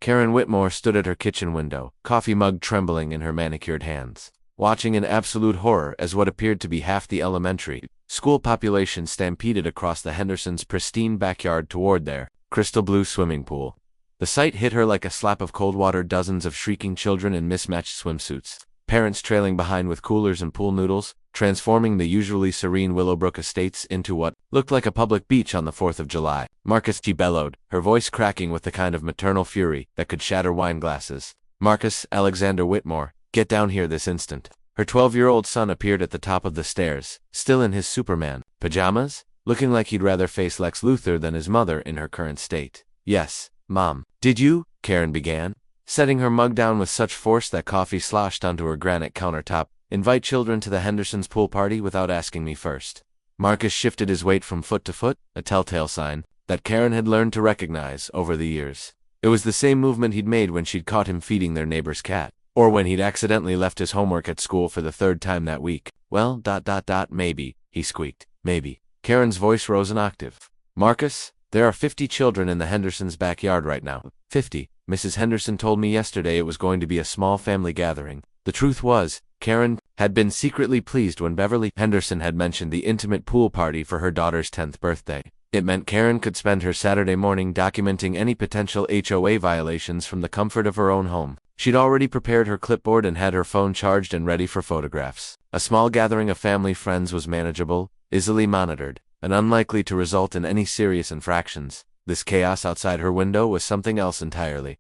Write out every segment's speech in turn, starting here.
Karen Whitmore stood at her kitchen window, coffee mug trembling in her manicured hands, watching in absolute horror as what appeared to be half the elementary school population stampeded across the Hendersons' pristine backyard toward their crystal blue swimming pool. The sight hit her like a slap of cold water. Dozens of shrieking children in mismatched swimsuits, parents trailing behind with coolers and pool noodles, transforming the usually serene Willowbrook Estates into what looked like a public beach on the 4th of July. Marcus, she bellowed, her voice cracking with the kind of maternal fury that could shatter wine glasses. Marcus Alexander Whitmore, get down here this instant. Her 12-year-old son appeared at the top of the stairs, still in his Superman pajamas, looking like he'd rather face Lex Luthor than his mother in her current state. Yes, Mom. Did you? Karen began, setting her mug down with such force that coffee sloshed onto her granite countertop. Invite children to the Hendersons' pool party without asking me first. Marcus shifted his weight from foot to foot, a telltale sign that Karen had learned to recognize over the years. It was the same movement he'd made when she'd caught him feeding their neighbor's cat, or when he'd accidentally left his homework at school for the 3rd time that week. Well, maybe, he squeaked. Maybe. Karen's voice rose an octave. Marcus, there are 50 children in the Hendersons' backyard right now. 50. Mrs. Henderson told me yesterday it was going to be a small family gathering. The truth was, Karen had been secretly pleased when Beverly Henderson had mentioned the intimate pool party for her daughter's 10th birthday. It meant Karen could spend her Saturday morning documenting any potential HOA violations from the comfort of her own home. She'd already prepared her clipboard and had her phone charged and ready for photographs. A small gathering of family friends was manageable, easily monitored, and unlikely to result in any serious infractions. This chaos outside her window was something else entirely.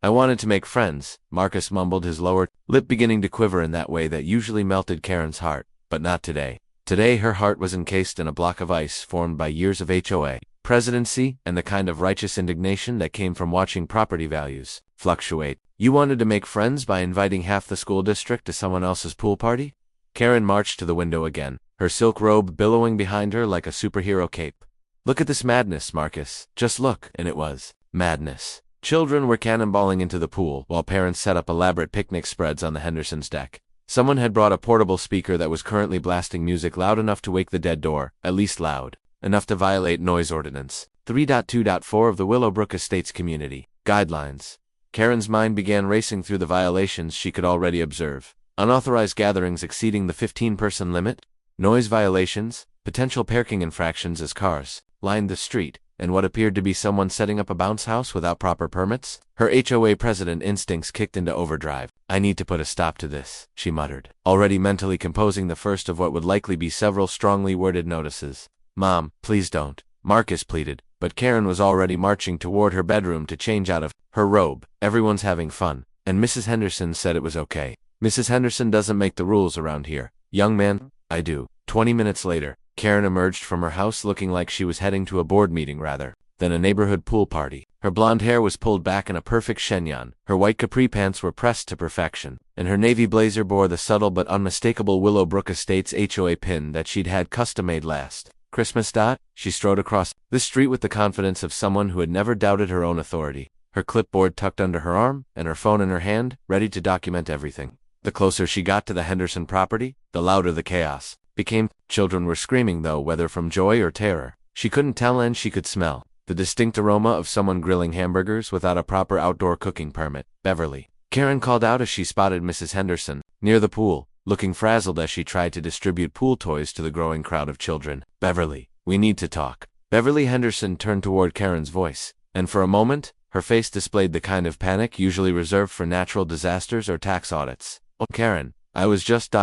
I wanted to make friends, Marcus mumbled, his lower lip beginning to quiver in that way that usually melted Karen's heart, but not today. Today her heart was encased in a block of ice formed by years of HOA presidency and the kind of righteous indignation that came from watching property values fluctuate. You wanted to make friends by inviting half the school district to someone else's pool party? Karen marched to the window again, her silk robe billowing behind her like a superhero cape. Look at this madness, Marcus. Just look. And it was madness. Children were cannonballing into the pool, while parents set up elaborate picnic spreads on the Hendersons' deck. Someone had brought a portable speaker that was currently blasting music loud enough to wake the dead door, at least loud enough to violate noise ordinance 3.2.4 of the Willowbrook Estates Community Guidelines. Karen's mind began racing through the violations she could already observe. Unauthorized gatherings exceeding the 15-person limit, noise violations, potential parking infractions as cars lined the street, and what appeared to be someone setting up a bounce house without proper permits. Her HOA president instincts kicked into overdrive. I need to put a stop to this, she muttered, already mentally composing the first of what would likely be several strongly worded notices. Mom, please don't, Marcus pleaded, but Karen was already marching toward her bedroom to change out of her robe. Everyone's having fun, and Mrs. Henderson said it was okay. Mrs. Henderson doesn't make the rules around here. Young man, I do. 20 minutes later, Karen emerged from her house looking like she was heading to a board meeting rather than a neighborhood pool party. Her blonde hair was pulled back in a perfect chignon, her white capri pants were pressed to perfection, and her navy blazer bore the subtle but unmistakable Willowbrook Estates HOA pin that she'd had custom-made last Christmas. She strode across the street with the confidence of someone who had never doubted her own authority, her clipboard tucked under her arm and her phone in her hand, ready to document everything. The closer she got to the Henderson property, the louder the chaos became. Children were screaming, though, whether from joy or terror. She couldn't tell, and she could smell the distinct aroma of someone grilling hamburgers without a proper outdoor cooking permit. Beverly, Karen called out as she spotted Mrs. Henderson near the pool, looking frazzled as she tried to distribute pool toys to the growing crowd of children. Beverly, we need to talk. Beverly Henderson turned toward Karen's voice, and for a moment, her face displayed the kind of panic usually reserved for natural disasters or tax audits. Oh, Karen, I was just ...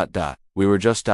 We were just ...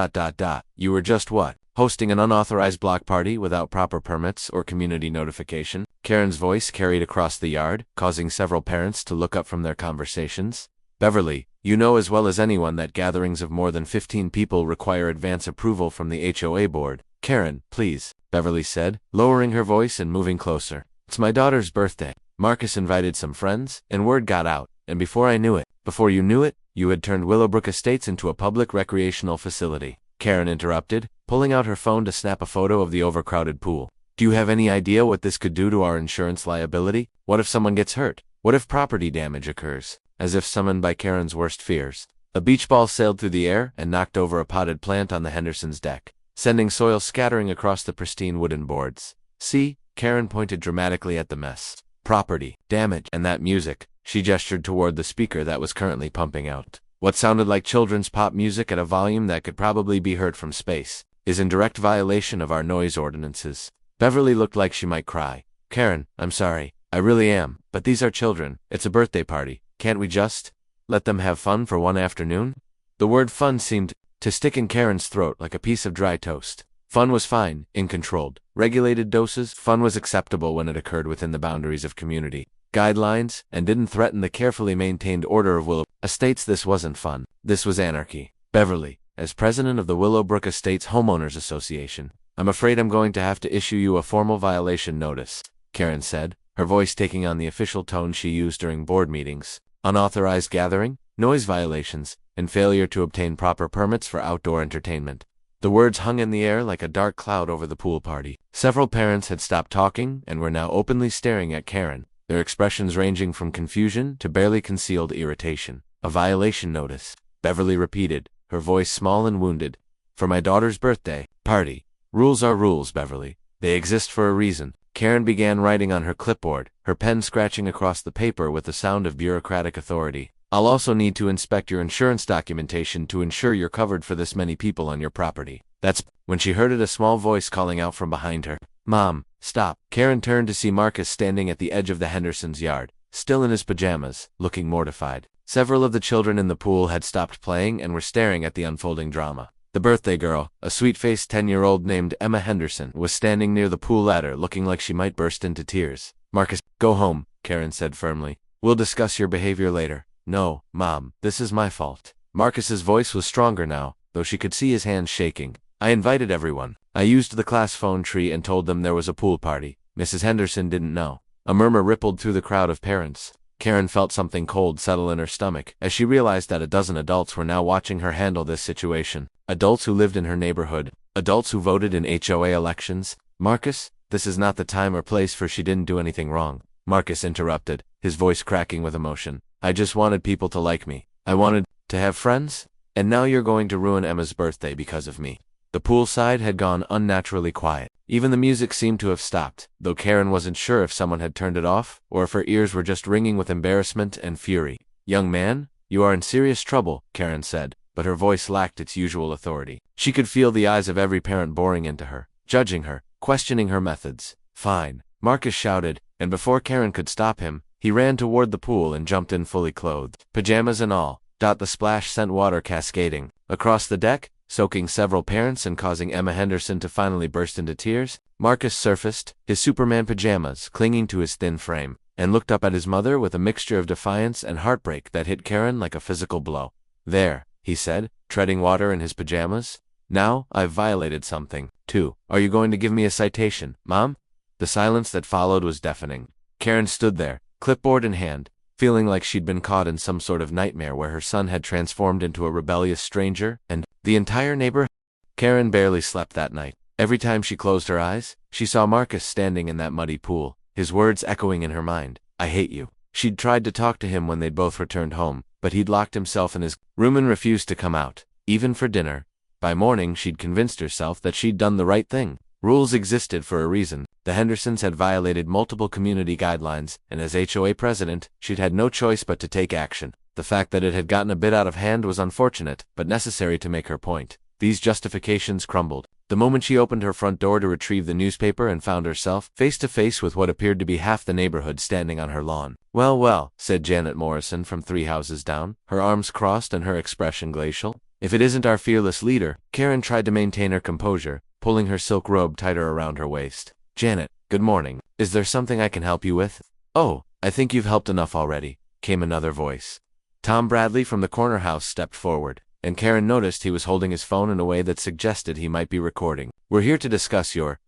You were just what? Hosting an unauthorized block party without proper permits or community notification. Karen's voice carried across the yard, causing several parents to look up from their conversations. Beverly, you know as well as anyone that gatherings of more than 15 people require advance approval from the HOA board. Karen, please, Beverly said, lowering her voice and moving closer. It's my daughter's birthday. Marcus invited some friends, and word got out, and before you knew it, you had turned Willowbrook Estates into a public recreational facility. Karen interrupted, pulling out her phone to snap a photo of the overcrowded pool. Do you have any idea what this could do to our insurance liability? What if someone gets hurt? What if property damage occurs? As if summoned by Karen's worst fears, a beach ball sailed through the air and knocked over a potted plant on the Hendersons' deck, sending soil scattering across the pristine wooden boards. See? Karen pointed dramatically at the mess. property, damage, and that music. She gestured toward the speaker that was currently pumping out what sounded like children's pop music at a volume that could probably be heard from space, is in direct violation of our noise ordinances. Beverly looked like she might cry. Karen, I'm sorry. I really am. But these are children. It's a birthday party. Can't we just let them have fun for one afternoon? The word fun seemed to stick in Karen's throat like a piece of dry toast. Fun was fine, in controlled, regulated doses. Fun was acceptable when it occurred within the boundaries of community guidelines and didn't threaten the carefully maintained order of Willow Estates. This wasn't fun. This was anarchy. Beverly, as president of the Willowbrook Estates Homeowners Association, I'm afraid I'm going to have to issue you a formal violation notice, Karen said, her voice taking on the official tone she used during board meetings. Unauthorized gathering, noise violations, and failure to obtain proper permits for outdoor entertainment. The words hung in the air like a dark cloud over the pool party. Several parents had stopped talking and were now openly staring at Karen, their expressions ranging from confusion to barely concealed irritation. A violation notice, Beverly repeated, her voice small and wounded. For my daughter's birthday party. Rules are rules, Beverly. They exist for a reason. Karen began writing on her clipboard, her pen scratching across the paper with the sound of bureaucratic authority. I'll also need to inspect your insurance documentation to ensure you're covered for this many people on your property. That's when she heard a small voice calling out from behind her. Mom, stop. Karen turned to see Marcus standing at the edge of the Hendersons' yard, still in his pajamas, looking mortified. Several of the children in the pool had stopped playing and were staring at the unfolding drama. The birthday girl, a sweet-faced 10-year-old named Emma Henderson, was standing near the pool ladder looking like she might burst into tears. Marcus, go home, Karen said firmly. We'll discuss your behavior later. No, Mom, this is my fault. Marcus's voice was stronger now, though she could see his hands shaking. I invited everyone. I used the class phone tree and told them there was a pool party. Mrs. Henderson didn't know. A murmur rippled through the crowd of parents. Karen felt something cold settle in her stomach as she realized that a dozen adults were now watching her handle this situation. Adults who lived in her neighborhood. Adults who voted in HOA elections. Marcus, this is not the time or place for she didn't do anything wrong. Marcus interrupted, his voice cracking with emotion. I just wanted people to like me. I wanted to have friends. And now you're going to ruin Emma's birthday because of me. The poolside had gone unnaturally quiet. Even the music seemed to have stopped, though Karen wasn't sure if someone had turned it off, or if her ears were just ringing with embarrassment and fury. Young man, you are in serious trouble, Karen said, but her voice lacked its usual authority. She could feel the eyes of every parent boring into her, judging her, questioning her methods. Fine, Marcus shouted, and before Karen could stop him, he ran toward the pool and jumped in fully clothed, pajamas and all. The splash sent water cascading across the deck, soaking several parents and causing Emma Henderson to finally burst into tears. Marcus surfaced, his Superman pajamas clinging to his thin frame, and looked up at his mother with a mixture of defiance and heartbreak that hit Karen like a physical blow. There, he said, treading water in his pajamas. Now, I've violated something, too. Are you going to give me a citation, Mom? The silence that followed was deafening. Karen stood there, clipboard in hand, feeling like she'd been caught in some sort of nightmare where her son had transformed into a rebellious stranger, and the entire neighborhood. Karen barely slept that night. Every time she closed her eyes, she saw Marcus standing in that muddy pool, his words echoing in her mind. I hate you. She'd tried to talk to him when they'd both returned home, but he'd locked himself in his room and refused to come out, even for dinner. By morning, she'd convinced herself that she'd done the right thing. Rules existed for a reason. The Hendersons had violated multiple community guidelines, and as HOA president, she'd had no choice but to take action. The fact that it had gotten a bit out of hand was unfortunate, but necessary to make her point. These justifications crumbled the moment she opened her front door to retrieve the newspaper and found herself face to face with what appeared to be half the neighborhood standing on her lawn. Well, well, said Janet Morrison from 3 houses down, her arms crossed and her expression glacial. If it isn't our fearless leader. Karen tried to maintain her composure, pulling her silk robe tighter around her waist. Janet, good morning. Is there something I can help you with? Oh, I think you've helped enough already, came another voice. Tom Bradley from the corner house stepped forward, and Karen noticed he was holding his phone in a way that suggested he might be recording. We're here to discuss your ...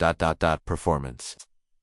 performance.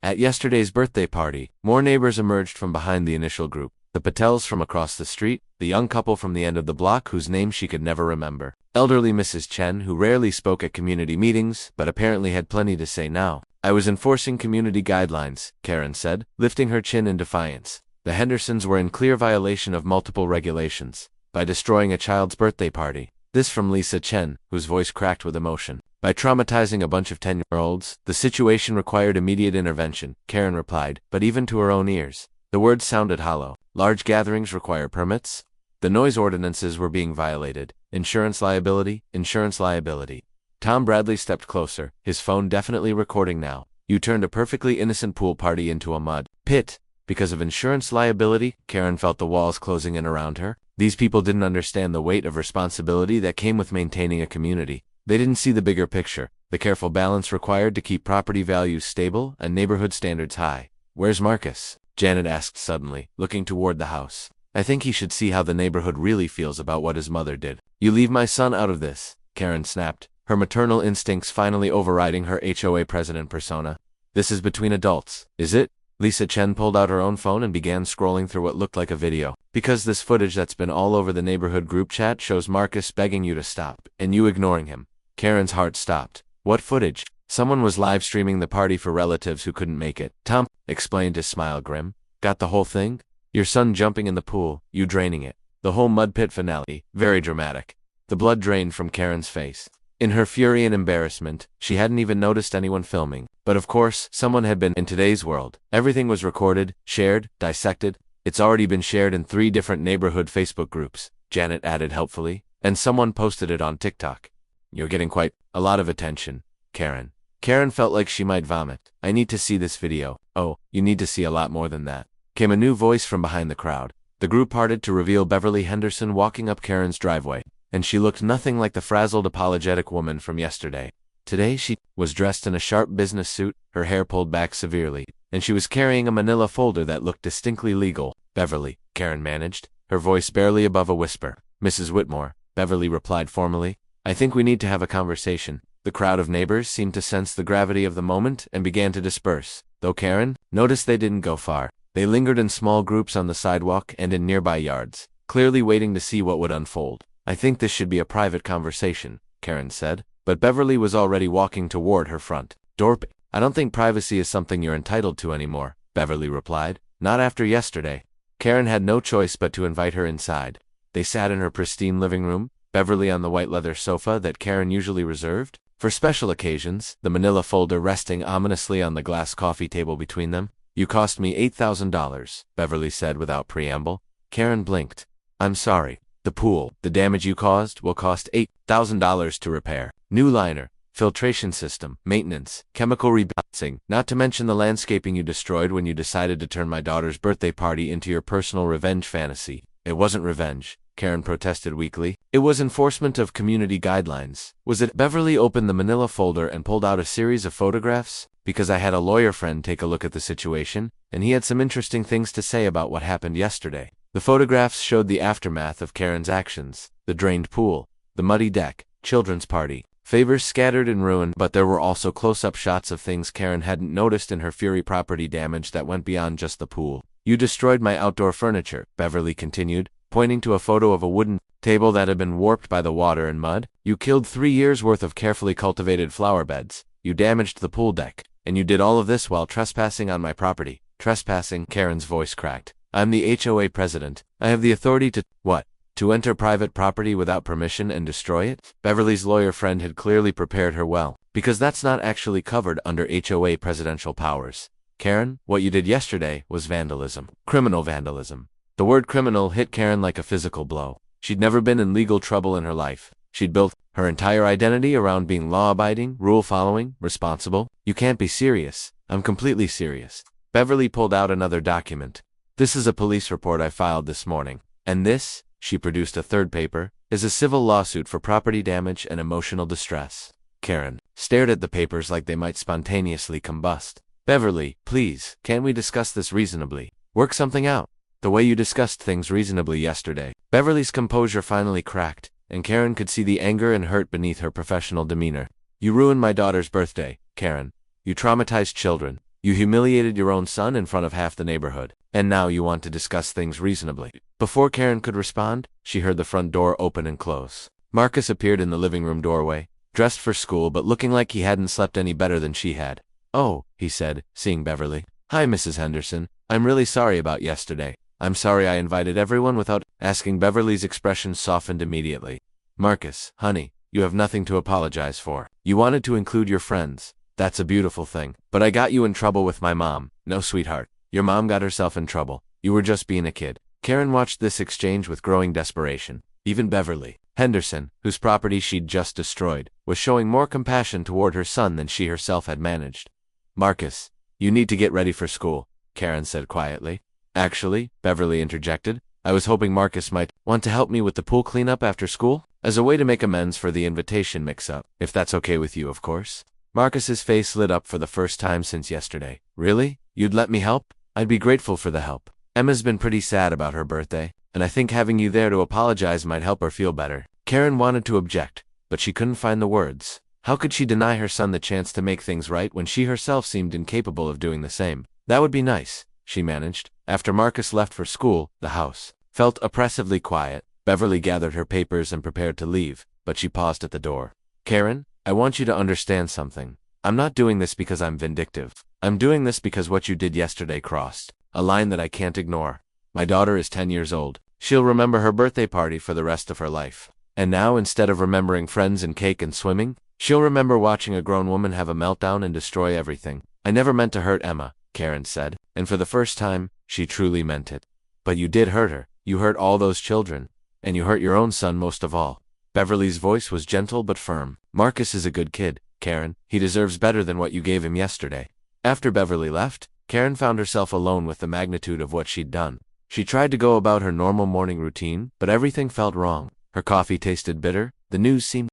At yesterday's birthday party, more neighbors emerged from behind the initial group. The Patels from across the street, the young couple from the end of the block whose name she could never remember, elderly Mrs. Chen who rarely spoke at community meetings but apparently had plenty to say now. I was enforcing community guidelines, Karen said, lifting her chin in defiance. The Hendersons were in clear violation of multiple regulations by destroying a child's birthday party. This from Lisa Chen, whose voice cracked with emotion. By traumatizing a bunch of 10-year-olds, the situation required immediate intervention, Karen replied, but even to her own ears, the words sounded hollow. Large gatherings require permits? The noise ordinances were being violated. Insurance liability, insurance liability. Tom Bradley stepped closer, his phone definitely recording now. You turned a perfectly innocent pool party into a mud pit. Because of insurance liability? Karen felt the walls closing in around her. These people didn't understand the weight of responsibility that came with maintaining a community. They didn't see the bigger picture, the careful balance required to keep property values stable and neighborhood standards high. Where's Marcus? Janet asked suddenly, looking toward the house. I think he should see how the neighborhood really feels about what his mother did. You leave my son out of this, Karen snapped, her maternal instincts finally overriding her HOA president persona. This is between adults, is it? Lisa Chen pulled out her own phone and began scrolling through what looked like a video. Because this footage that's been all over the neighborhood group chat shows Marcus begging you to stop, and you ignoring him. Karen's heart stopped. What footage? Someone was live streaming the party for relatives who couldn't make it. Tom explained, his smile grim. Got the whole thing? Your son jumping in the pool, you draining it. The whole mud pit finale, very dramatic. The blood drained from Karen's face. In her fury and embarrassment, she hadn't even noticed anyone filming. But of course, someone had been. In today's world, everything was recorded, shared, dissected. It's already been shared in 3 different neighborhood Facebook groups, Janet added helpfully, and someone posted it on TikTok. You're getting quite a lot of attention, Karen. Karen felt like she might vomit. I need to see this video. Oh, you need to see a lot more than that. Came a new voice from behind the crowd. The group parted to reveal Beverly Henderson walking up Karen's driveway, and she looked nothing like the frazzled, apologetic woman from yesterday. Today she was dressed in a sharp business suit, her hair pulled back severely, and she was carrying a manila folder that looked distinctly legal. Beverly, Karen managed, her voice barely above a whisper. Mrs. Whitmore, Beverly replied formally. I think we need to have a conversation. The crowd of neighbors seemed to sense the gravity of the moment and began to disperse, though Karen noticed they didn't go far. They lingered in small groups on the sidewalk and in nearby yards, clearly waiting to see what would unfold. I think this should be a private conversation, Karen said, but Beverly was already walking toward her front door. I don't think privacy is something you're entitled to anymore, Beverly replied. Not after yesterday. Karen had no choice but to invite her inside. They sat in her pristine living room, Beverly on the white leather sofa that Karen usually reserved for special occasions, the manila folder resting ominously on the glass coffee table between them. You cost me $8,000, Beverly said without preamble. Karen blinked. I'm sorry. The pool, the damage you caused, will cost $8,000 to repair. New liner, filtration system, maintenance, chemical rebalancing, not to mention the landscaping you destroyed when you decided to turn my daughter's birthday party into your personal revenge fantasy. It wasn't revenge, Karen protested weakly. It was enforcement of community guidelines. Was it? Beverly opened the manila folder and pulled out a series of photographs. Because I had a lawyer friend take a look at the situation, and he had some interesting things to say about what happened yesterday. The photographs showed the aftermath of Karen's actions, the drained pool, the muddy deck, children's party, favors scattered in ruin, but there were also close-up shots of things Karen hadn't noticed in her fury, property damage that went beyond just the pool. You destroyed my outdoor furniture, Beverly continued, pointing to a photo of a wooden table that had been warped by the water and mud. You killed 3 years' worth of carefully cultivated flower beds. You damaged the pool deck. And you did all of this while trespassing on my property. Trespassing, Karen's voice cracked. I'm the HOA president. I have the authority to, what? To enter private property without permission and destroy it? Beverly's lawyer friend had clearly prepared her well, because that's not actually covered under HOA presidential powers. Karen, what you did yesterday was vandalism. Criminal vandalism. The word criminal hit Karen like a physical blow. She'd never been in legal trouble in her life. She'd built her entire identity around being law-abiding, rule-following, responsible. You can't be serious. I'm completely serious. Beverly pulled out another document. This is a police report I filed this morning. And this, she produced a third paper, is a civil lawsuit for property damage and emotional distress. Karen stared at the papers like they might spontaneously combust. Beverly, please, can't we discuss this reasonably? Work something out. The way you discussed things reasonably yesterday. Beverly's composure finally cracked, and Karen could see the anger and hurt beneath her professional demeanor. You ruined my daughter's birthday, Karen. You traumatized children. You humiliated your own son in front of half the neighborhood. And now you want to discuss things reasonably. Before Karen could respond, she heard the front door open and close. Marcus appeared in the living room doorway, dressed for school but looking like he hadn't slept any better than she had. Oh, he said, seeing Beverly. Hi, Mrs. Henderson. I'm really sorry about yesterday. I'm sorry I invited everyone without asking. Beverly's expression softened immediately. Marcus, honey, you have nothing to apologize for. You wanted to include your friends. That's a beautiful thing. But I got you in trouble with my mom. No, sweetheart. Your mom got herself in trouble. You were just being a kid. Karen watched this exchange with growing desperation. Even Beverly Henderson, whose property she'd just destroyed, was showing more compassion toward her son than she herself had managed. Marcus, you need to get ready for school, Karen said quietly. Actually, Beverly interjected, I was hoping Marcus might want to help me with the pool cleanup after school, as a way to make amends for the invitation mix-up, if that's okay with you, of course. Marcus's face lit up for the first time since yesterday. Really? You'd let me help? I'd be grateful for the help. Emma's been pretty sad about her birthday, and I think having you there to apologize might help her feel better. Karen wanted to object, but she couldn't find the words. How could she deny her son the chance to make things right when she herself seemed incapable of doing the same? That would be nice, she managed. After Marcus left for school, the house felt oppressively quiet. Beverly gathered her papers and prepared to leave, but she paused at the door. Karen, I want you to understand something. I'm not doing this because I'm vindictive. I'm doing this because what you did yesterday crossed a line that I can't ignore. My daughter is 10 years old. She'll remember her birthday party for the rest of her life. And now, instead of remembering friends and cake and swimming, she'll remember watching a grown woman have a meltdown and destroy everything. I never meant to hurt Emma, Karen said, and for the first time, she truly meant it. But you did hurt her. You hurt all those children. And you hurt your own son most of all. Beverly's voice was gentle but firm. Marcus is a good kid, Karen. He deserves better than what you gave him yesterday. After Beverly left, Karen found herself alone with the magnitude of what she'd done. She tried to go about her normal morning routine, but everything felt wrong. Her coffee tasted bitter. The news seemed...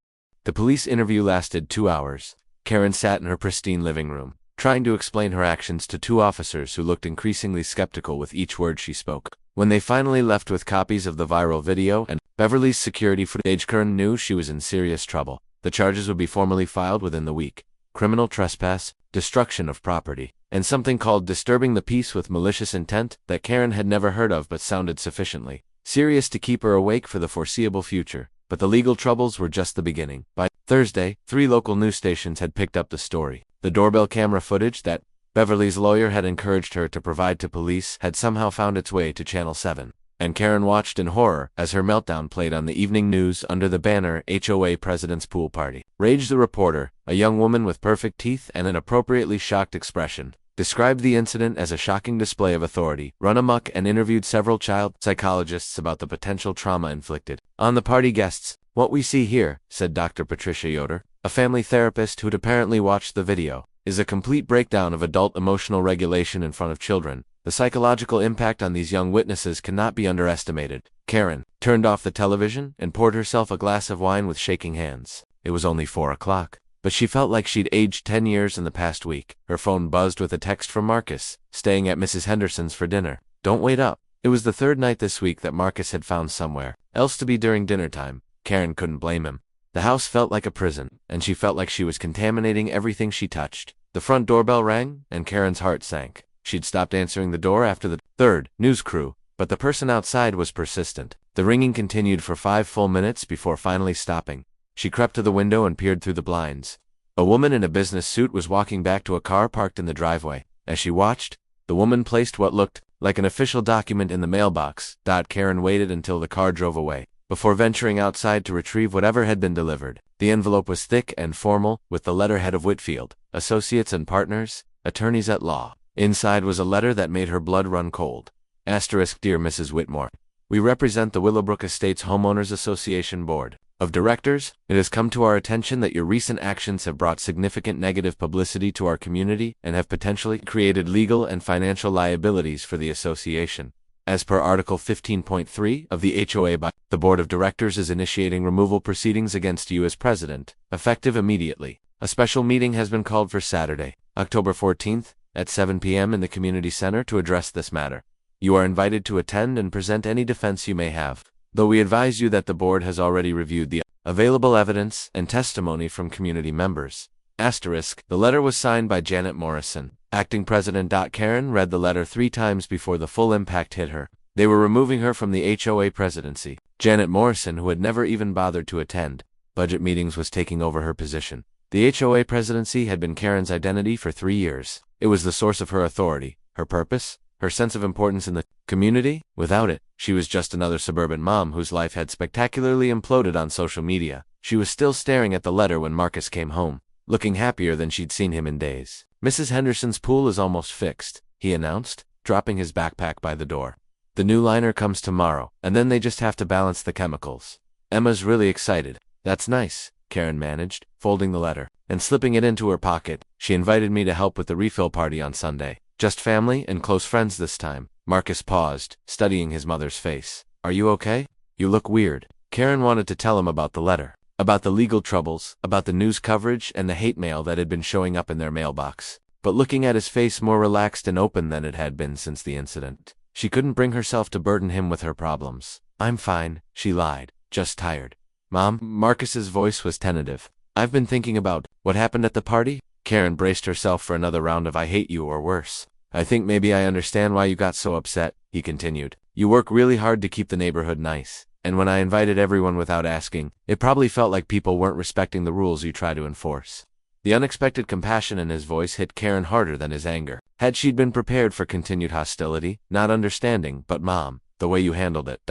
The police interview lasted 2 hours. Karen sat in her pristine living room, trying to explain her actions to 2 officers who looked increasingly skeptical with each word she spoke. When they finally left with copies of the viral video and Beverly's security footage, Karen knew she was in serious trouble. The charges would be formally filed within the week. Criminal trespass, destruction of property, and something called disturbing the peace with malicious intent that Karen had never heard of but sounded sufficiently serious to keep her awake for the foreseeable future. But the legal troubles were just the beginning. By Thursday, 3 local news stations had picked up the story. The doorbell camera footage that Beverly's lawyer had encouraged her to provide to police had somehow found its way to Channel 7. And Karen watched in horror as her meltdown played on the evening news under the banner HOA President's Pool Party. Rage the reporter, a young woman with perfect teeth and an appropriately shocked expression, described the incident as a shocking display of authority, run amok, and interviewed several child psychologists about the potential trauma inflicted on the party guests. What we see here, said Dr. Patricia Yoder, a family therapist who'd apparently watched the video, is a complete breakdown of adult emotional regulation in front of children. The psychological impact on these young witnesses cannot be underestimated. Karen turned off the television and poured herself a glass of wine with shaking hands. It was only 4 o'clock, but she felt like she'd aged 10 years in the past week. Her phone buzzed with a text from Marcus, staying at Mrs. Henderson's for dinner. Don't wait up. It was the 3rd night this week that Marcus had found somewhere else to be during dinner time. Karen couldn't blame him. The house felt like a prison, and she felt like she was contaminating everything she touched. The front doorbell rang, and Karen's heart sank. She'd stopped answering the door after the 3rd news crew, but the person outside was persistent. The ringing continued for 5 full minutes before finally stopping. She crept to the window and peered through the blinds. A woman in a business suit was walking back to a car parked in the driveway. As she watched, the woman placed what looked like an official document in the mailbox. Karen waited until the car drove away before venturing outside to retrieve whatever had been delivered. The envelope was thick and formal, with the letterhead of Whitfield, Associates and Partners, Attorneys at Law. Inside was a letter that made her blood run cold. Asterisk, Dear Mrs. Whitmore, we represent the Willowbrook Estates Homeowners Association Board of Directors. It has come to our attention that your recent actions have brought significant negative publicity to our community and have potentially created legal and financial liabilities for the association. As per Article 15.3 of the HOA, the Board of Directors is initiating removal proceedings against you as president, effective immediately. A special meeting has been called for Saturday, October 14th, at 7 p.m. in the Community Center to address this matter. You are invited to attend and present any defense you may have, though we advise you that the board has already reviewed the available evidence and testimony from community members. Asterisk, the letter was signed by Janet Morrison, acting president. Karen read the letter 3 times before the full impact hit her. They were removing her from the HOA presidency. Janet Morrison, who had never even bothered to attend budget meetings, was taking over her position. The HOA presidency had been Karen's identity for 3 years. It was the source of her authority, her purpose, her sense of importance in the community. Without it, she was just another suburban mom whose life had spectacularly imploded on social media. She was still staring at the letter when Marcus came home, looking happier than she'd seen him in days. "Mrs. Henderson's pool is almost fixed," he announced, dropping his backpack by the door. "The new liner comes tomorrow, and then they just have to balance the chemicals." Emma's really excited. "That's nice," Karen managed, folding the letter and slipping it into her pocket. "She invited me to help with the refill party on Sunday. Just family and close friends this time." Marcus paused, studying his mother's face. "Are you okay? You look weird." Karen wanted to tell him about the letter, about the legal troubles, about the news coverage and the hate mail that had been showing up in their mailbox. But looking at his face more relaxed and open than it had been since the incident, she couldn't bring herself to burden him with her problems. "I'm fine," she lied, "just tired." "Mom?" Marcus's voice was tentative. "I've been thinking about what happened at the party." Karen braced herself for another round of "I hate you" or worse. "I think maybe I understand why you got so upset," he continued. "You work really hard to keep the neighborhood nice. And when I invited everyone without asking, it probably felt like people weren't respecting the rules you try to enforce." The unexpected compassion in his voice hit Karen harder than his anger. Had she been prepared for continued hostility? Not understanding, "But Mom, the way you handled it, ..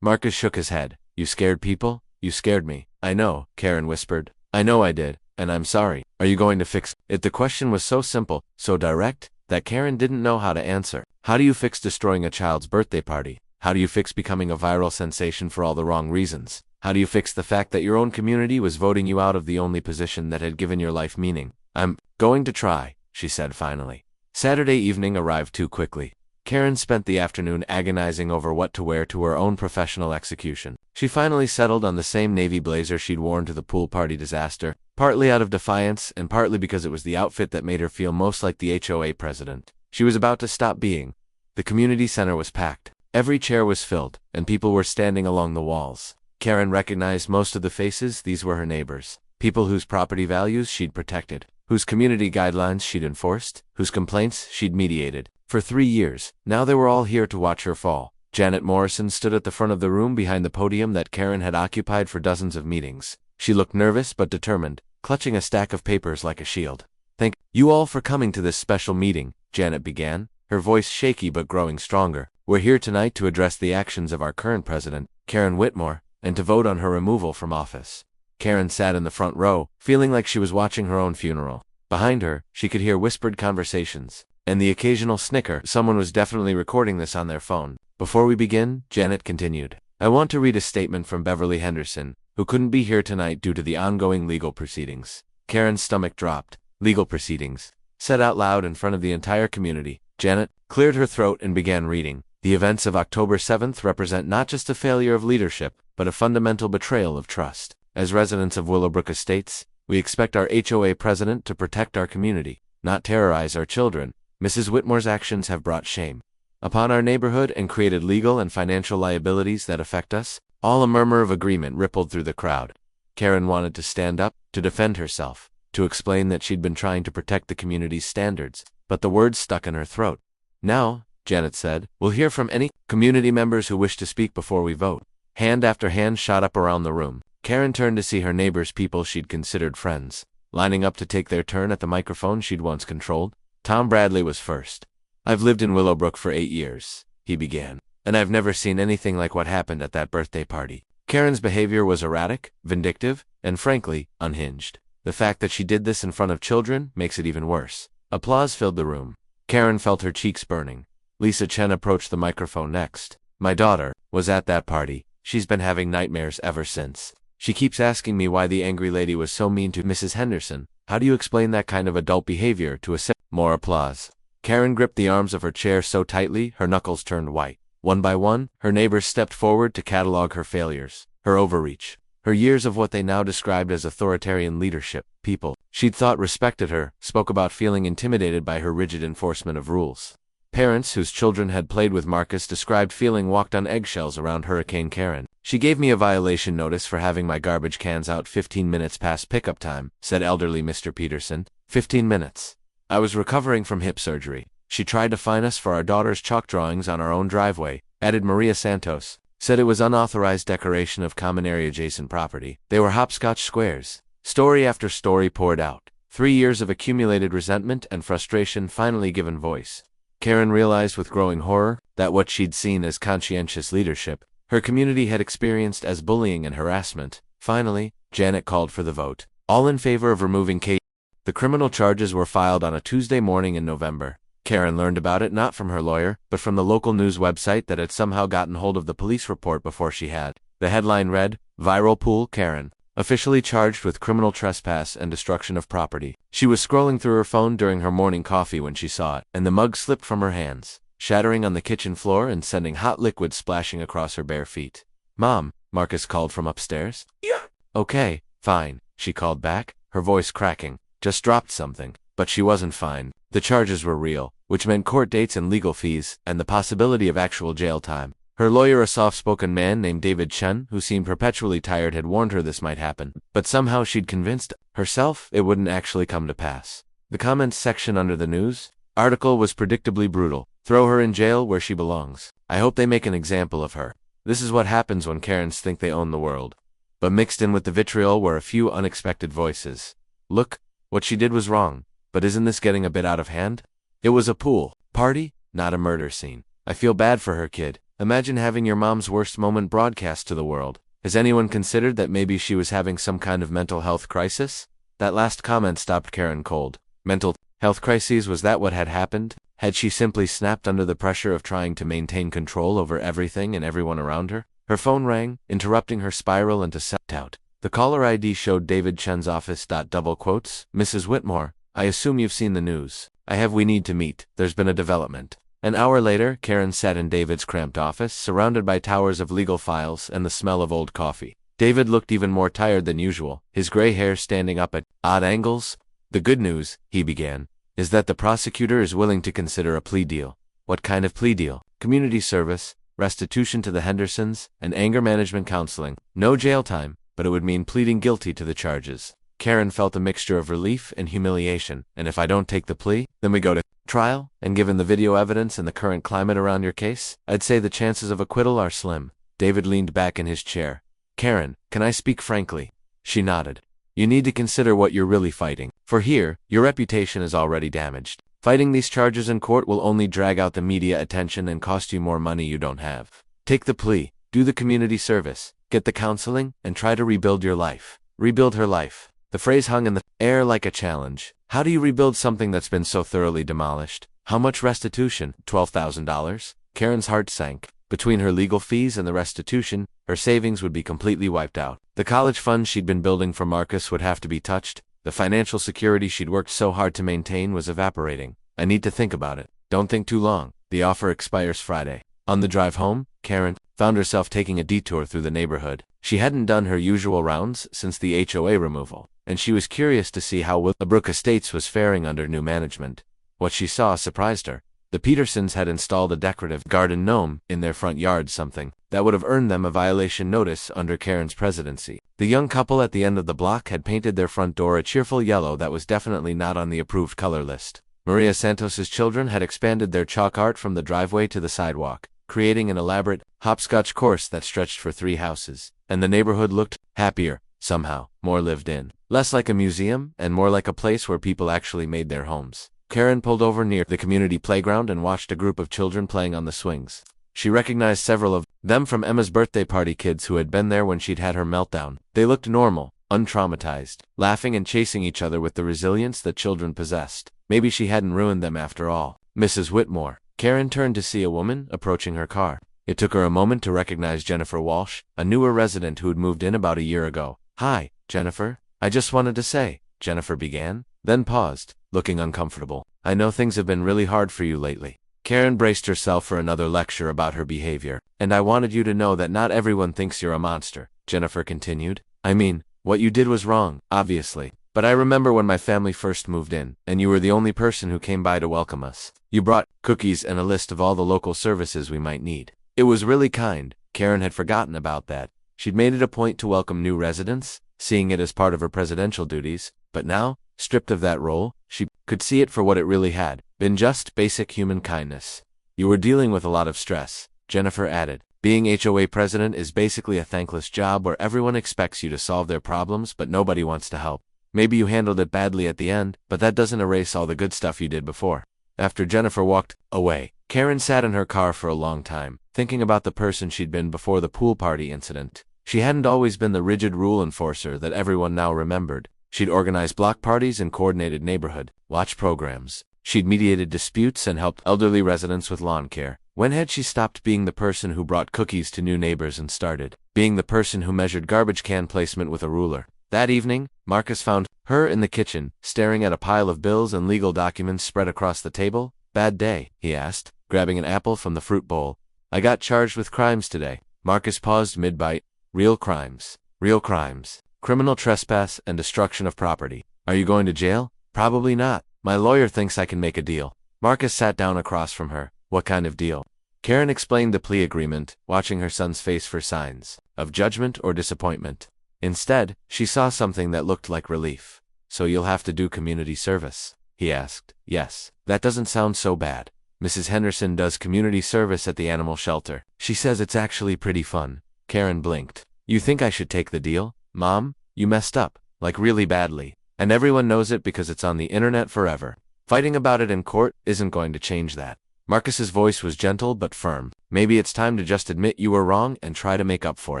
Marcus shook his head. "You scared people? You scared me." "I know," Karen whispered. "I know I did, and I'm sorry. Are you going to fix it?" The question was so simple, so direct, that Karen didn't know how to answer. How do you fix destroying a child's birthday party? How do you fix becoming a viral sensation for all the wrong reasons? How do you fix the fact that your own community was voting you out of the only position that had given your life meaning? "I'm going to try," she said finally. Saturday evening arrived too quickly. Karen spent the afternoon agonizing over what to wear to her own professional execution. She finally settled on the same navy blazer she'd worn to the pool party disaster, partly out of defiance and partly because it was the outfit that made her feel most like the HOA president. She was about to stop being. The community center was packed. Every chair was filled, and people were standing along the walls. Karen recognized most of the faces. These were her neighbors. People whose property values she'd protected, whose community guidelines she'd enforced, whose complaints she'd mediated. For 3 years, now they were all here to watch her fall. Janet Morrison stood at the front of the room behind the podium that Karen had occupied for dozens of meetings. She looked nervous but determined, clutching a stack of papers like a shield. "Thank you all for coming to this special meeting," Janet began, her voice shaky but growing stronger. "We're here tonight to address the actions of our current president, Karen Whitmore, and to vote on her removal from office." Karen sat in the front row, feeling like she was watching her own funeral. Behind her, she could hear whispered conversations and the occasional snicker. Someone was definitely recording this on their phone. "Before we begin," Janet continued, "I want to read a statement from Beverly Henderson, who couldn't be here tonight due to the ongoing legal proceedings." Karen's stomach dropped. "Legal proceedings?" Said out loud in front of the entire community. Janet cleared her throat and began reading. "The events of October 7th represent not just a failure of leadership, but a fundamental betrayal of trust. As residents of Willowbrook Estates, we expect our HOA president to protect our community, not terrorize our children. Mrs. Whitmore's actions have brought shame upon our neighborhood and created legal and financial liabilities that affect us." All a murmur of agreement rippled through the crowd. Karen wanted to stand up, to defend herself, to explain that she'd been trying to protect the community's standards, but the words stuck in her throat. "Now," Janet said, "we'll hear from any community members who wish to speak before we vote." Hand after hand shot up around the room. Karen turned to see her neighbors, people she'd considered friends, lining up to take their turn at the microphone she'd once controlled. Tom Bradley was first. "I've lived in Willowbrook for 8 years, he began, "and I've never seen anything like what happened at that birthday party." Karen's behavior was erratic, vindictive, and frankly, unhinged. The fact that she did this in front of children makes it even worse. Applause filled the room. Karen felt her cheeks burning. Lisa Chen approached the microphone next. "My daughter was at that party. She's been having nightmares ever since. She keeps asking me why the angry lady was so mean to Mrs. Henderson. How do you explain that kind of adult behavior to a More applause. Karen gripped the arms of her chair so tightly her knuckles turned white. One by one, her neighbors stepped forward to catalog her failures, her overreach, her years of what they now described as authoritarian leadership. People she'd thought respected her spoke about feeling intimidated by her rigid enforcement of rules. Parents whose children had played with Marcus described feeling walked on eggshells around Hurricane Karen. "She gave me a violation notice for having my garbage cans out 15 minutes past pickup time," said elderly Mr. Peterson. 15 minutes. "I was recovering from hip surgery. She tried to fine us for our daughter's chalk drawings on our own driveway," added Maria Santos. "Said it was unauthorized decoration of common area adjacent property. They were hopscotch squares." Story after story poured out. 3 years of accumulated resentment and frustration finally given voice. Karen realized with growing horror that what she'd seen as conscientious leadership, her community had experienced as bullying and harassment. Finally, Janet called for the vote. All in favor of removing Kate. The criminal charges were filed on a Tuesday morning in November. Karen learned about it not from her lawyer, but from the local news website that had somehow gotten hold of the police report before she had. The headline read, "Viral Pool Karen, officially charged with criminal trespass and destruction of property." She was scrolling through her phone during her morning coffee when she saw it, and the mug slipped from her hands, shattering on the kitchen floor and sending hot liquid splashing across her bare feet. "Mom," Marcus called from upstairs. "Yeah." "Okay, fine," she called back, her voice cracking. "Just dropped something." But she wasn't fine. The charges were real, which meant court dates and legal fees, and the possibility of actual jail time. Her lawyer, a soft-spoken man named David Chen, who seemed perpetually tired, had warned her this might happen, but somehow she'd convinced herself it wouldn't actually come to pass. The comments section under the news article was predictably brutal. "Throw her in jail where she belongs. I hope they make an example of her." This is what happens when Karens think they own the world. But mixed in with the vitriol were a few unexpected voices. "Look, what she did was wrong, but isn't this getting a bit out of hand? It was a pool party, not a murder scene. I feel bad for her kid. Imagine having your mom's worst moment broadcast to the world. Has anyone considered that maybe she was having some kind of mental health crisis?" That last comment stopped Karen cold. Mental health crises, was that what had happened? Had she simply snapped under the pressure of trying to maintain control over everything and everyone around her? Her phone rang, interrupting her spiral into self-doubt. The caller ID showed David Chen's office. Double quotes, "Mrs. Whitmore, I assume you've seen the news. We need to meet. There's been a development." An hour later, Karen sat in David's cramped office, surrounded by towers of legal files and the smell of old coffee. David looked even more tired than usual, his gray hair standing up at odd angles. "The good news," he began, "is that the prosecutor is willing to consider a plea deal." "What kind of plea deal?" "Community service, restitution to the Hendersons, and anger management counseling. No jail time, but it would mean pleading guilty to the charges." Karen felt a mixture of relief and humiliation. "And if I don't take the plea, then we go to trial? And given the video evidence and the current climate around your case, I'd say the chances of acquittal are slim." David leaned back in his chair. "Karen, can I speak frankly?" She nodded. "You need to consider what you're really fighting. For here, your reputation is already damaged. Fighting these charges in court will only drag out the media attention and cost you more money you don't have. Take the plea, do the community service, get the counseling, and try to rebuild your life." Rebuild her life. The phrase hung in the air like a challenge. How do you rebuild something that's been so thoroughly demolished? How much restitution? $12,000? Karen's heart sank. Between her legal fees and the restitution, her savings would be completely wiped out. The college fund she'd been building for Marcus would have to be touched. The financial security she'd worked so hard to maintain was evaporating. "I need to think about it." "Don't think too long. The offer expires Friday." On the drive home, Karen found herself taking a detour through the neighborhood. She hadn't done her usual rounds since the HOA removal, and she was curious to see how Willowbrook Estates was faring under new management. What she saw surprised her. The Petersons had installed a decorative garden gnome in their front yard, something that would have earned them a violation notice under Karen's presidency. The young couple at the end of the block had painted their front door a cheerful yellow that was definitely not on the approved color list. Maria Santos's children had expanded their chalk art from the driveway to the sidewalk, creating an elaborate hopscotch course that stretched for 3 houses. And the neighborhood looked happier, somehow, more lived in. Less like a museum, and more like a place where people actually made their homes. Karen pulled over near the community playground and watched a group of children playing on the swings. She recognized several of them from Emma's birthday party kids who had been there when she'd had her meltdown. They looked normal, untraumatized, laughing and chasing each other with the resilience that children possessed. Maybe she hadn't ruined them after all. "Mrs. Whitmore." Karen turned to see a woman approaching her car. It took her a moment to recognize Jennifer Walsh, a newer resident who'd moved in about a year ago. "Hi, Jennifer. I just wanted to say," Jennifer began, then paused, looking uncomfortable. "I know things have been really hard for you lately." Karen braced herself for another lecture about her behavior. "And I wanted you to know that not everyone thinks you're a monster," Jennifer continued. "I mean, what you did was wrong, obviously. But I remember when my family first moved in, and you were the only person who came by to welcome us. You brought cookies and a list of all the local services we might need. It was really kind." Karen had forgotten about that. She'd made it a point to welcome new residents, seeing it as part of her presidential duties, but now, stripped of that role, she could see it for what it really had been, just basic human kindness. "You were dealing with a lot of stress," Jennifer added. "Being HOA president is basically a thankless job where everyone expects you to solve their problems but nobody wants to help. Maybe you handled it badly at the end, but that doesn't erase all the good stuff you did before." After Jennifer walked away, Karen sat in her car for a long time, thinking about the person she'd been before the pool party incident. She hadn't always been the rigid rule enforcer that everyone now remembered. She'd organized block parties and coordinated neighborhood watch programs. She'd mediated disputes and helped elderly residents with lawn care. When had she stopped being the person who brought cookies to new neighbors and started being the person who measured garbage can placement with a ruler? That evening, Marcus found her in the kitchen, staring at a pile of bills and legal documents spread across the table. "Bad day?" he asked, grabbing an apple from the fruit bowl. "I got charged with crimes today." Marcus paused mid-bite. "Real crimes. Real crimes. Criminal trespass and destruction of property. Are you going to jail?" "Probably not. My lawyer thinks I can make a deal." Marcus sat down across from her. "What kind of deal?" Karen explained the plea agreement, watching her son's face for signs of judgment or disappointment. Instead, she saw something that looked like relief. "So you'll have to do community service?" he asked. "Yes. That doesn't sound so bad. Mrs. Henderson does community service at the animal shelter. She says it's actually pretty fun." Karen blinked. "You think I should take the deal? Mom, you messed up, like really badly. And everyone knows it because it's on the internet forever. Fighting about it in court isn't going to change that." Marcus's voice was gentle but firm. "Maybe it's time to just admit you were wrong and try to make up for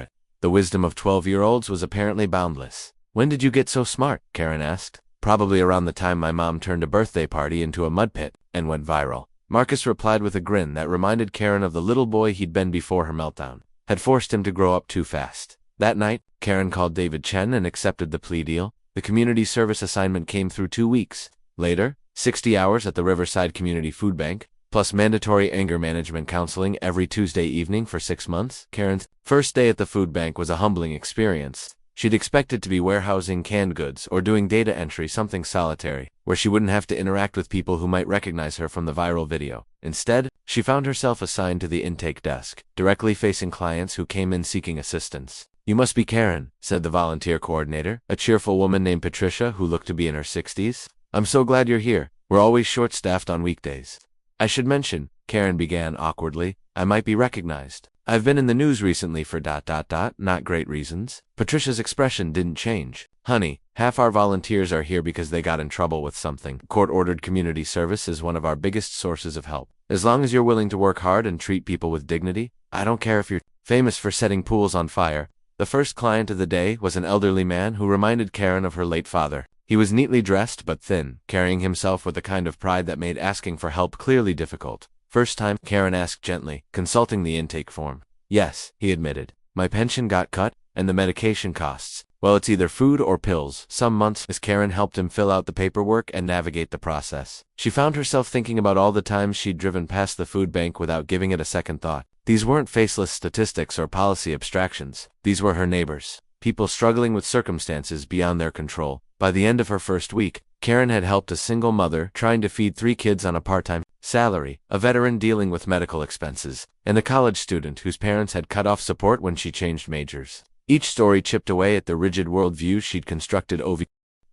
it." The wisdom of 12-year-olds was apparently boundless. "When did you get so smart?" Karen asked. "Probably around the time my mom turned a birthday party into a mud pit and went viral." Marcus replied with a grin that reminded Karen of the little boy he'd been before her meltdown. Had forced him to grow up too fast. That night, Karen called David Chen and accepted the plea deal. The community service assignment came through 2 weeks later, 60 hours at the Riverside Community Food Bank, plus mandatory anger management counseling every Tuesday evening for 6 months. Karen's first day at the food bank was a humbling experience. She'd expected to be warehousing canned goods or doing data entry, something solitary, where she wouldn't have to interact with people who might recognize her from the viral video. Instead, she found herself assigned to the intake desk, directly facing clients who came in seeking assistance. "You must be Karen," said the volunteer coordinator, a cheerful woman named Patricia who looked to be in her 60s. "I'm so glad you're here. We're always short-staffed on weekdays." "I should mention," Karen began awkwardly, "I might be recognized. I've been in the news recently for ... not great reasons." Patricia's expression didn't change. "Honey, half our volunteers are here because they got in trouble with something. Court-ordered community service is one of our biggest sources of help. As long as you're willing to work hard and treat people with dignity, I don't care if you're famous for setting pools on fire." The first client of the day was an elderly man who reminded Karen of her late father. He was neatly dressed but thin, carrying himself with a kind of pride that made asking for help clearly difficult. "First time?" Karen asked gently, consulting the intake form. "Yes," he admitted. "My pension got cut, and the medication costs. Well, it's either food or pills." Some months as Karen helped him fill out the paperwork and navigate the process, she found herself thinking about all the times she'd driven past the food bank without giving it a second thought. These weren't faceless statistics or policy abstractions. These were her neighbors, people struggling with circumstances beyond their control. By the end of her first week, Karen had helped a single mother trying to feed 3 kids on a part-time salary, a veteran dealing with medical expenses, and a college student whose parents had cut off support when she changed majors. Each story chipped away at the rigid worldview she'd constructed over.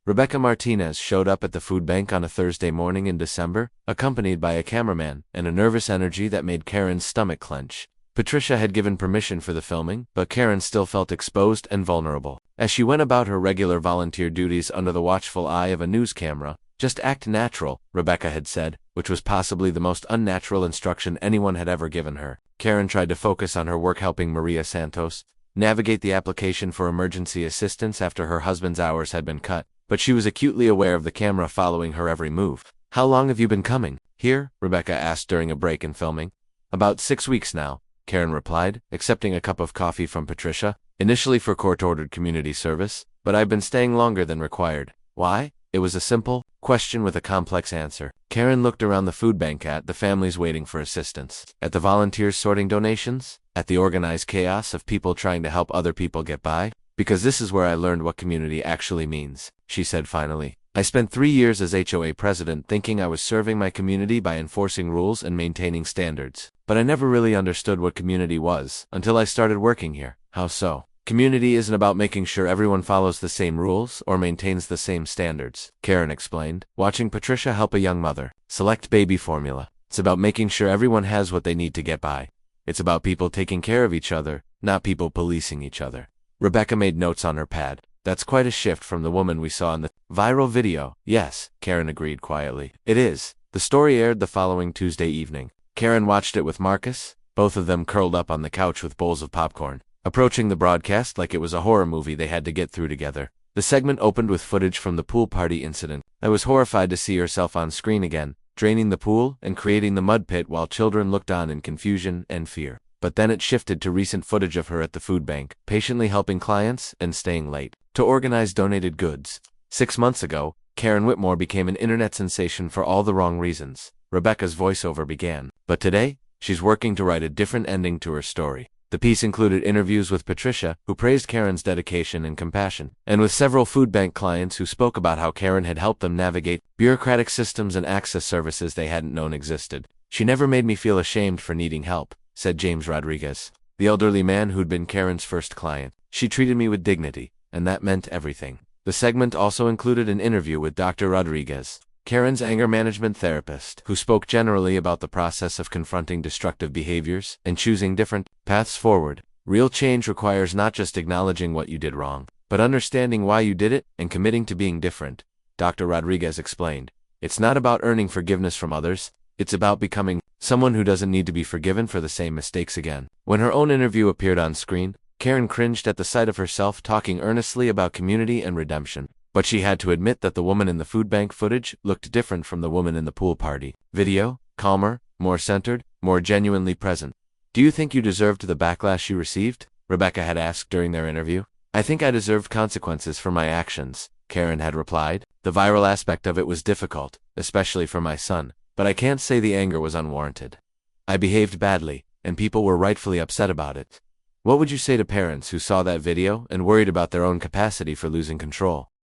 Rebecca Martinez showed up at the food bank on a Thursday morning in December, accompanied by a cameraman and a nervous energy that made Karen's stomach clench. Patricia had given permission for the filming, but Karen still felt exposed and vulnerable. As she went about her regular volunteer duties under the watchful eye of a news camera, "Just act natural," Rebecca had said, which was possibly the most unnatural instruction anyone had ever given her. Karen tried to focus on her work helping Maria Santos navigate the application for emergency assistance after her husband's hours had been cut, but she was acutely aware of the camera following her every move. "How long have you been coming here?" Rebecca asked during a break in filming. "About 6 weeks now," Karen replied, accepting a cup of coffee from Patricia. "Initially for court-ordered community service, but I've been staying longer than required." "Why?" It was a simple question with a complex answer. Karen looked around the food bank at the families waiting for assistance, at the volunteers sorting donations, at the organized chaos of people trying to help other people get by. "Because this is where I learned what community actually means," she said finally. "I spent 3 years as HOA president thinking I was serving my community by enforcing rules and maintaining standards. But I never really understood what community was until I started working here." "How so?" "Community isn't about making sure everyone follows the same rules or maintains the same standards," Karen explained, watching Patricia help a young mother select baby formula. "It's about making sure everyone has what they need to get by. It's about people taking care of each other, not people policing each other." Rebecca made notes on her pad. "That's quite a shift from the woman we saw in the viral video." "Yes," Karen agreed quietly. "It is." The story aired the following Tuesday evening. Karen watched it with Marcus, both of them curled up on the couch with bowls of popcorn. approaching the broadcast like it was a horror movie they had to get through together. The segment opened with footage from the pool party incident. I was horrified to see herself on screen again, draining the pool and creating the mud pit while children looked on in confusion and fear. But then it shifted to recent footage of her at the food bank, patiently helping clients and staying late to organize donated goods. 6 months ago, Karen Whitmore became an internet sensation for all the wrong reasons. Rebecca's voiceover began. But today, she's working to write a different ending to her story. The piece included interviews with Patricia, who praised Karen's dedication and compassion, and with several food bank clients who spoke about how Karen had helped them navigate bureaucratic systems and access services they hadn't known existed. "She never made me feel ashamed for needing help," said James Rodriguez, the elderly man who'd been Karen's first client. "She treated me with dignity, and that meant everything." The segment also included an interview with Dr. Rodriguez, Karen's anger management therapist, who spoke generally about the process of confronting destructive behaviors and choosing different paths forward. Real change requires not just acknowledging what you did wrong, but understanding why you did it and committing to being different, Dr. Rodriguez explained. "It's not about earning forgiveness from others, it's about becoming someone who doesn't need to be forgiven for the same mistakes again." When her own interview appeared on screen, Karen cringed at the sight of herself talking earnestly about community and redemption. But she had to admit that the woman in the food bank footage looked different from the woman in the pool party video, calmer, more centered, more genuinely present. "Do you think you deserved the backlash you received?" Rebecca had asked during their interview. "I think I deserved consequences for my actions," Karen had replied. "The viral aspect of it was difficult, especially for my son, but I can't say the anger was unwarranted. I behaved badly, and people were rightfully upset about it." What would you say to parents who saw that video and worried about their own capacity for losing control?